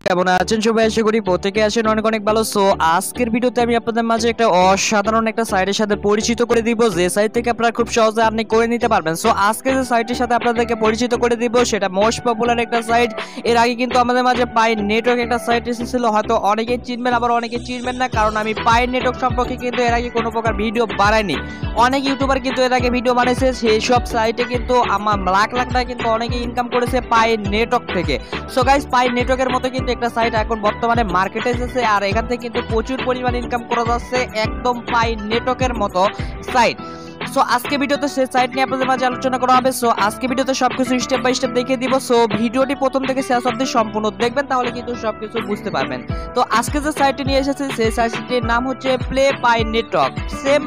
কেমন আছেন সবাই? আশা করি প্রত্যেকে আছেন অনেক অনেক ভালো। সো আজকের ভিডিওতে আমি আপনাদের মাঝে একটা অসাধারণ একটা সাইটের সাথে পরিচিত করে দিব, যে সাইট থেকে আপনারা খুব সহজে আর্নিং করে নিতে পারবেন। সো আজকে যে সাইটের সাথে আপনাদেরকে পরিচিত করে দিব সেটা মোস্ট পপুলার একটা সাইট। এর আগে কিন্তু আমাদের মাঝে পাই নেটওয়ার্ক একটা সাইট এসেছিল, হয়তো অনেকেই চিনবেন আবার অনেকে চিনবেন না, কারণ আমি পাই নেটওয়ার্ক সম্পর্কে কিন্তু এর আগে কোনো প্রকার ভিডিও বানাইনি। অনেক ইউটিউবার কিন্তু এর আগে ভিডিও বানাইছে, সেই সব সাইটে কিন্তু আমার লাখ লাখ টাকা কিন্তু অনেকে ইনকাম করেছে পাই নেটওয়ার্ক থেকে। সো গাইস, পাই নেটওয়ার্কের মতো কিন্তু একটা সাইট এখন বর্তমানে মার্কেটে এসেছে, আর এখান থেকে কিন্তু প্রচুর পরিমাণ ইনকাম করা যাচ্ছে একদম পাই নেটওয়ার্কের মতো সাইট। সো আজকে ভিডিওতে সেই সাইট নিয়ে আপনাদের মাঝে আলোচনা করা হবে। সো আজকে ভিডিওতে সবকিছু স্টেপ বাই স্টেপ দেখিয়ে দিব। সো ভিডিওটি প্রথম থেকে শেষ অবধি সম্পূর্ণ দেখবেন, তাহলে কিন্তু সবকিছু বুঝতে পারবেন। তো আজকে যে সাইটটি নিয়ে এসেছে সেই সাইটটির নাম হচ্ছে প্লে পাই নেটওয়ার্ক। সেম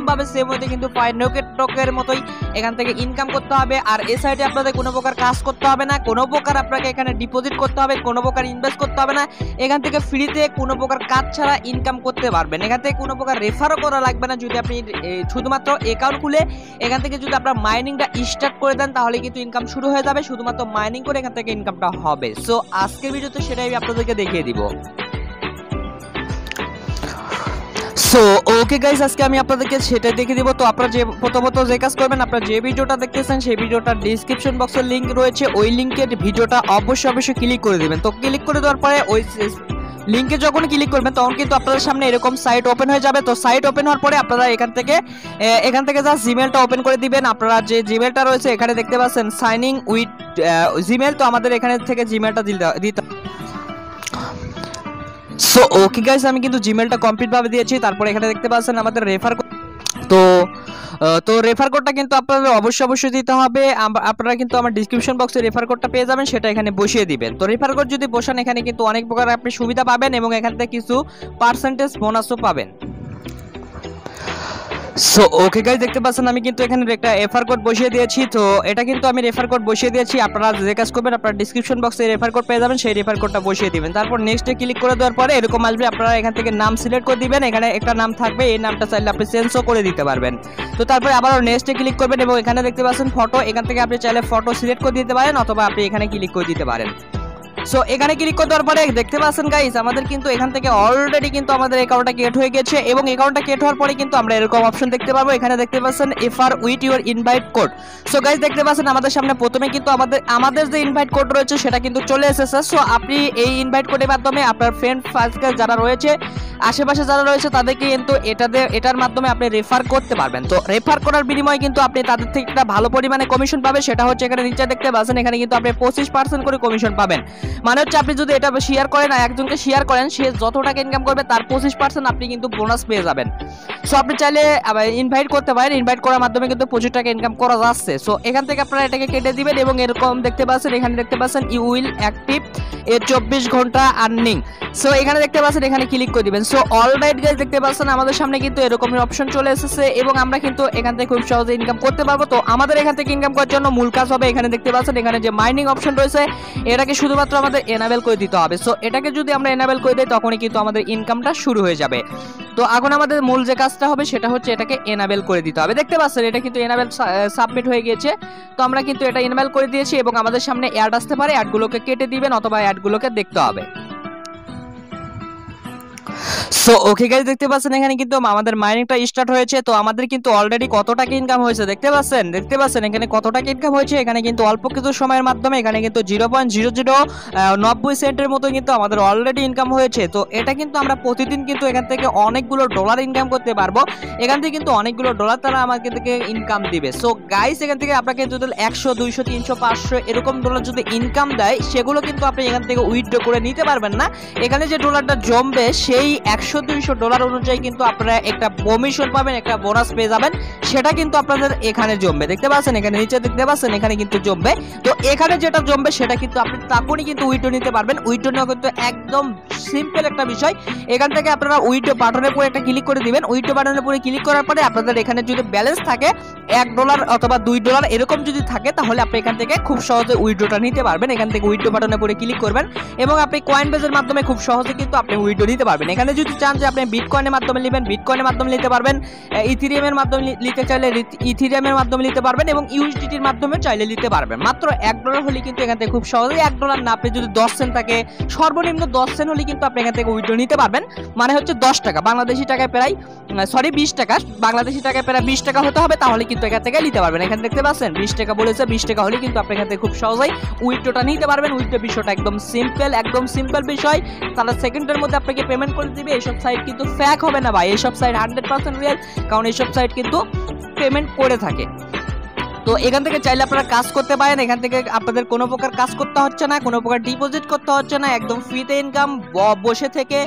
ওয়েতে কিন্তু পাই নেটওয়ার্কের মতোই এখান থেকে ইনকাম করতে হবে। আর এই সাইটে আপনাদের কোনো প্রকার কাজ করতে হবে না, কোনো প্রকার আপনাকে এখানে ডিপোজিট করতে হবে, কোনো প্রকার ইনভেস্ট করতে হবে না। এখান থেকে ফ্রিতে কোনো প্রকার কাজ ছাড়া ইনকাম করতে পারবেন। এখান থেকে কোনো প্রকার রেফারও করা লাগবে না। যদি আপনি শুধুমাত্র অ্যাকাউন্ট খুলে এখান থেকে যদি আপনার মাইনিংটা স্টার্ট করে দেন, তাহলে কিন্তু ইনকাম শুরু হয়ে যাবে। শুধুমাত্র মাইনিং করে এখান থেকে ইনকামটা হবে। সো আজকের ভিডিওতে সেটাই আমি আপনাদেরকে দেখিয়ে দিব। সো ওকে গাইস, আজকে আমি আপনাদেরকে সেটাই দেখিয়ে দিব। তো আপনারা যে প্রথমত যে কাজ করবেন, আপনারা যে ভিডিওটা দেখতেছেন সেই ভিডিওটার ডেসক্রিপশন বক্সের লিংক রয়েছে, ওই লিংকের ভিডিওটা অবশ্যই ক্লিক করে দিবেন। তো ক্লিক করে দেওয়ার পরে ওই লিংকে যখন ক্লিক করবেন তখন কিন্তু আপনাদের সামনে এরকম সাইট ওপেন হয়ে যাবে। তো সাইট ওপেন হওয়ার পরে আপনারা এখান থেকে জাস্ট জিমেলটা ওপেন করে দিবেন। আপনারা যে জিমেলটা রয়েছে এখানে দেখতে পাচ্ছেন সাইনিং উইথ জিমেল, তো আমাদের এখানে থেকে জিমেলটা দিতে। সো ওকে গাইস, আমি কিন্তু জিমেলটা কমপ্লিট ভাবে দিয়েছি। তারপর এখানে দেখতে পাচ্ছেন আমাদের রেফার তো রেফার কোডটা কিন্তু আপনাদের অবশ্যই দিতে হবে। আপনারা কিন্তু আমার ডেসক্রিপশন বক্সে রেফার কোডটা পেয়ে যাবেন, সেটা এখানে বসিয়ে দিবেন। তো রেফার কোড যদি বসান এখানে কিন্তু অনেক প্রকার আপনি সুবিধা পাবেন এবং এখান থেকে কিছু পার্সেন্টেজ বোনাসও পাবেন। সো ওকে গাইস, দেখতে পাচ্ছেন আমি কিন্তু এখানে একটা রেফার কোড বসিয়ে দিয়েছি। তো এটা কিন্তু আমি রেফার কোড বসিয়ে দিয়েছি। আপনারা যে কাজ করবেন, আপনারা ডেসক্রিপশন বক্সে রেফার কোড পেয়ে যাবেন, সেই রেফার কোডটা বসিয়ে দিবেন। তারপর নেক্সটে ক্লিক করে দেওয়ার পরে এরকম আসবে। আপনারা এখান থেকে নাম সিলেক্ট করে দিবেন। এখানে একটা নাম থাকবে, এই নামটা চাইলে আপনি চেঞ্জও করে দিতে পারবেন। তো তারপরে আবারও নেক্সটে ক্লিক করবেন এবং এখানে দেখতে পাচ্ছেন ফটো, এখান থেকে আপনি চাইলে ফটো সিলেক্ট করে দিতে পারেন অথবা আপনি এখানে ক্লিক করে দিতে পারেন। সো এখানে ক্লিক করে দেওয়ার পরে দেখতে পাচ্ছেন গাইস, আমাদের কিন্তু এখান থেকে অলরেডি কিন্তু আমাদের অ্যাকাউন্টটা ক্রিয়েট হয়ে গেছে এবং অ্যাকাউন্টটা ক্রিয়েট হওয়ার পরে কিন্তু আমরা এরকম অপশন দেখতে পাবো। এখানে দেখতে পাচ্ছেন FR with your invite code. So guys, দেখতে পাচ্ছেন আমাদের সামনে প্রথমে কিন্তু আমাদের যে ইনভাইট কোড রয়েছে সেটা কিন্তু চলে এসেছে। সো আপনি এই ইনভাইট কোডের মাধ্যমে আপনার ফ্রেন্ড সার্কেল যারা রয়েছে, আশেপাশে যারা রয়েছে, তাদেরকে কিন্তু এটার মাধ্যমে আপনি রেফার করতে পারবেন। তো রেফার করার বিনিময়ে কিন্তু আপনি তাদের থেকে একটা ভালো পরিমাণে কমিশন পাবেন। সেটা হচ্ছে এখানে নিচে দেখতে পাচ্ছেন, এখানে কিন্তু আপনি 25% করে কমিশন পাবেন। মানে হচ্ছে আপনি যদি এটা শেয়ার করেন, একজনকে শেয়ার করেন, সে যত টাকা ইনকাম করবে তার 25% আপনি কিন্তু বোনাস পেয়ে যাবেন। সো আপনি চাইলে ইনভাইট করতে পারেন, ইনভাইট করার মাধ্যমে কিন্তু প্রচুর টাকা ইনকাম করা যাচ্ছে। সো এখান থেকে আপনারা এটাকে কেটে দিবেন এবং এরকম দেখতে পাচ্ছেন, এখানে দেখতে পাচ্ছেন ইউ উইল অ্যাক্টিভ 24 ঘন্টা আর্নিং। সো এখানে দেখতে পাচ্ছেন, এখানে ক্লিক করে দিবেন। সো অলরাইট গাইস, দেখতে পাচ্ছেন আমাদের সামনে কিন্তু এরকমের অপশন চলে এসেছে এবং আমরা কিন্তু এখান থেকে খুব সহজে ইনকাম করতে পারবো। তো আমাদের এখান থেকে ইনকাম করার জন্য মূল কাজ হবে, এখানে দেখতে পাচ্ছেন এখানে যে মাইনিং অপশন রয়েছে এটাকে শুধুমাত্র আমাদের এনাবেল করে দিতে হবে। সো এটাকে যদি আমরা এনাবেল করে দেই তখনই কিন্তু আমাদের ইনকামটা শুরু হয়ে যাবে। তো এখন আমাদের মূল যে কাজটা হবে সেটা হচ্ছে এটাকে এনাবেল করে দিতে হবে। দেখতে পাচ্ছেন এটা কিন্তু এনাবেল সাবমিট হয়ে গিয়েছে। তো আমরা কিন্তু এটা এনাবেল করে দিয়েছি এবং আমাদের সামনে অ্যাড আসতে পারে, অ্যাডগুলোকে কেটে দিবেন অথবা অ্যাডগুলোকে দেখতে হবে। সো ওকে গাইস, দেখতে পাচ্ছেন এখানে কিন্তু আমাদের মাইনিংটা স্টার্ট হয়েছে। তো আমাদের কিন্তু অলরেডি কত টাকা ইনকাম হয়েছে দেখতে পাচ্ছেন এখানে কত টাকা ইনকাম হয়েছে। এখানে কিন্তু অল্প কিছু সময়ের মাধ্যমে এখানে কিন্তু 0.0090 সেন্টের মতো কিন্তু আমাদের অলরেডি ইনকাম হয়েছে। তো এটা কিন্তু আমরা প্রতিদিন কিন্তু এখান থেকে অনেকগুলো ডলার ইনকাম করতে পারবো। এখান থেকে কিন্তু অনেকগুলো ডলার তারা আমাদের থেকে ইনকাম দিবে। সো গাইস, এখান থেকে আপনাকে যদি 100, 200, 300, 500 এরকম ডলার যদি ইনকাম দেয়, সেগুলো কিন্তু আপনি এখান থেকে উইথড্র করে নিতে পারবেন না। এখানে যে ডলারটা জমবে সেই 100-200 ডলার অনুযায়ী কিন্তু আপনারা একটা কমিশন পাবেন, একটা বোনাস পেয়ে যাবেন। সেটা কিন্তু আপনাদের এখানে জমবে। দেখতে পাচ্ছেন এখানে নিচে দেখতে পাচ্ছেন এখানে কিন্তু জমবে। তো এখানে যেটা জমবে সেটা কিন্তু আপনি তখনই কিন্তু উইথড্র নিতে পারবেন। উইথড্র নেওয়া কিন্তু একদম সিম্পল একটা বিষয়। এখান থেকে আপনারা উইথড্র বাটনের উপরে একটা ক্লিক করে দিবেন। উইথড্র বাটনের উপরে ক্লিক করার পরে আপনাদের এখানে যদি ব্যালেন্স থাকে $1 অথবা $2 এরকম যদি থাকে, তাহলে আপনি এখান থেকে খুব সহজে উইথড্রটা নিতে পারবেন। এখান থেকে উইথড্র বাটনের উপরে ক্লিক করবেন এবং আপনি কয়েনবেজের মাধ্যমে খুব সহজে কিন্তু আপনি উইথড্র নিতে পারবেন। এখানে যদি চান যে আপনি বিটকয়েনের মাধ্যমে নেবেন, বিটকয়েনের মাধ্যমে নিতে পারবেন, ইথেরিয়ামের মাধ্যমে নিতে চাইলে ইথেরিয়ামের মাধ্যমে নিতে পারবেন এবং ইউএসডিটির মাধ্যমে চাইলে নিতে পারবেন। মাত্র $1 হলে কিন্তু এখান থেকে খুব সহজেই, $1 না, আপনি যদি 10 সেন্ট থাকে, সর্বনিম্ন 10 সেন্ট হলে কিন্তু আপনি এখান থেকে উইথড্র নিতে পারবেন। মানে হচ্ছে 10 টাকা বাংলাদেশি টাকায় প্রায় 20 টাকা বাংলাদেশি টাকায় প্রায় 20 টাকা হতে হবে, তাহলে কিন্তু এখান থেকে নিতে পারবেন। এখানে দেখতে পাচ্ছেন 20 টাকা বলেছে, 20 টাকা হলে কিন্তু আপনি এখান থেকে খুব সহজেই উইথড্রটা নিতে পারবেন। উইথড্র বিষয়টা একদম সিম্পল বিষয়। তারা সেকেন্ডের মধ্যে আপনাকে পেমেন্ট করে দিবে। এইসব সাইট কিন্তু ফ্যাক হবে না ভাই, এইসব সাইট 100% রিয়েল, কারণ এইসব সাইট কিন্তু পেমেন্ট করে থাকে। তো এখান থেকে চাইলে আপনারা কাজ করতে পারেন। এখান থেকে আপনাদের কোনো প্রকার কাজ করতে হচ্ছে না, কোনো প্রকার ডিপোজিট করতে হচ্ছে না, একদম ফ্রিতে ইনকাম বসে থেকে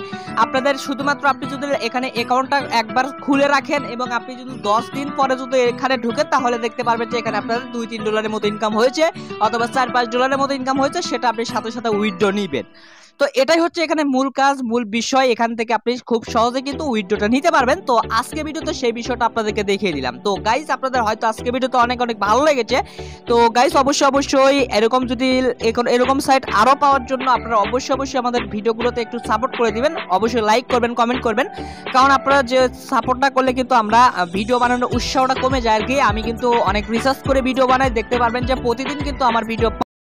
আপনাদের। শুধুমাত্র আপনি যদি এখানে অ্যাকাউন্টটা একবার খুলে রাখেন এবং আপনি যদি 10 দিন পরে যদি এখানে ঢুকেন, তাহলে দেখতে পারবেন যে এখানে আপনাদের $2-3 মতো ইনকাম হয়েছে অথবা $4-5 মতো ইনকাম হয়েছে, সেটা আপনি সাথে সাথে উইথড্র নিবেন। তো এটাই হচ্ছে এখানে মূল কাজ, মূল বিষয়। এখান থেকে আপনি খুব সহজে কিন্তু উইথড্রটা নিতে পারবেন। তো আজকে ভিডিওতে সেই বিষয়টা আপনাদেরকে দেখিয়ে দিলাম। তো গাইস, আপনাদের হয়তো আজকে ভিডিওতে অনেক ভালো লেগেছে। তো গাইস, অবশ্যই এরকম যদি এরকম সাইট আরো পাওয়ার জন্য আপনারা অবশ্যই আমাদের ভিডিওগুলোতে একটু সাপোর্ট করে দিবেন। অবশ্যই লাইক করবেন, কমেন্ট করবেন, কারণ আপনারা যে সাপোর্টটা করলে কিন্তু আমরা ভিডিও বানানোর উৎসাহটা কমে যায় আর কি। আমি কিন্তু অনেক রিসার্চ করে ভিডিও বানাই, দেখতে পারবেন যে প্রতিদিন কিন্তু আমার ভিডিও